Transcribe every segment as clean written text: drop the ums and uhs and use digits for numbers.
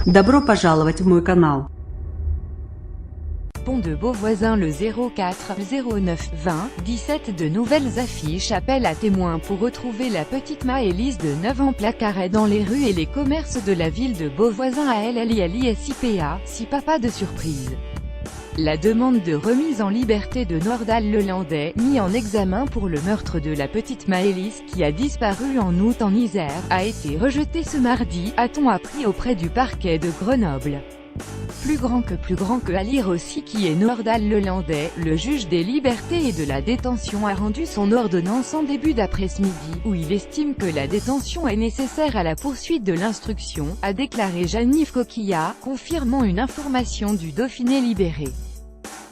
Добро пожаловать в мой канал. Pont de Beauvoisin le 04 09 20 17 de nouvelles affiches appellent à témoins pour retrouver la petite Maëlys de 9 ans placardée dans les rues et les commerces de la ville de Beauvoisin à LLILISIPA, si papa de surprise. La demande de remise en liberté de Nordal Lelandais, mis en examen pour le meurtre de la petite Maëlys qui a disparu en août en Isère, a été rejetée ce mardi, a-t-on appris auprès du parquet de Grenoble. Plus grand que à lire aussi qui est Nordal Lelandais, le juge des libertés et de la détention a rendu son ordonnance en début d'après-midi, où il estime que la détention est nécessaire à la poursuite de l'instruction, a déclaré Jean-Yves Coquillat, confirmant une information du Dauphiné Libéré.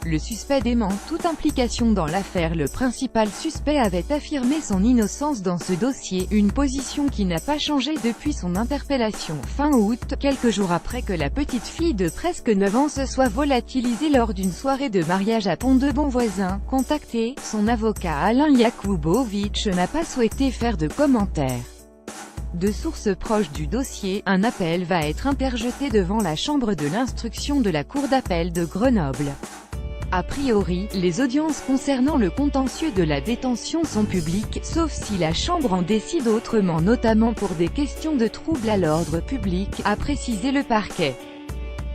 Le suspect dément toute implication dans l'affaire. Le principal suspect avait affirmé son innocence dans ce dossier, une position qui n'a pas changé depuis son interpellation fin août, quelques jours après que la petite fille de presque 9 ans se soit volatilisée lors d'une soirée de mariage à Pont de Beauvoisin. Contacté, son avocat Alain Jakubowicz n'a pas souhaité faire de commentaires. De sources proches du dossier, un appel va être interjeté devant la chambre de l'instruction de la cour d'appel de Grenoble. A priori, les audiences concernant le contentieux de la détention sont publiques, sauf si la Chambre en décide autrement, notamment pour des questions de troubles à l'ordre public, a précisé le parquet.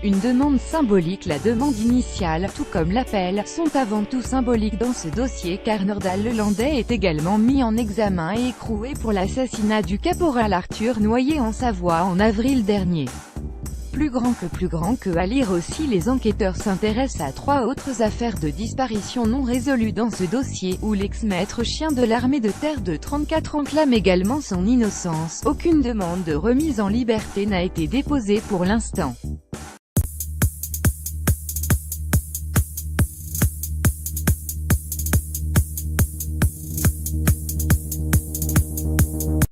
Une demande symbolique. La demande initiale, tout comme l'appel, sont avant tout symboliques dans ce dossier car Nordal Lelandais est également mis en examen et écroué pour l'assassinat du caporal Arthur Noyer en Savoie en avril dernier. Plus grand que à lire aussi les enquêteurs s'intéressent à 3 autres affaires de disparition non résolues dans ce dossier, où l'ex-maître chien de l'armée de terre de 34 ans clame également son innocence. Aucune demande de remise en liberté n'a été déposée pour l'instant.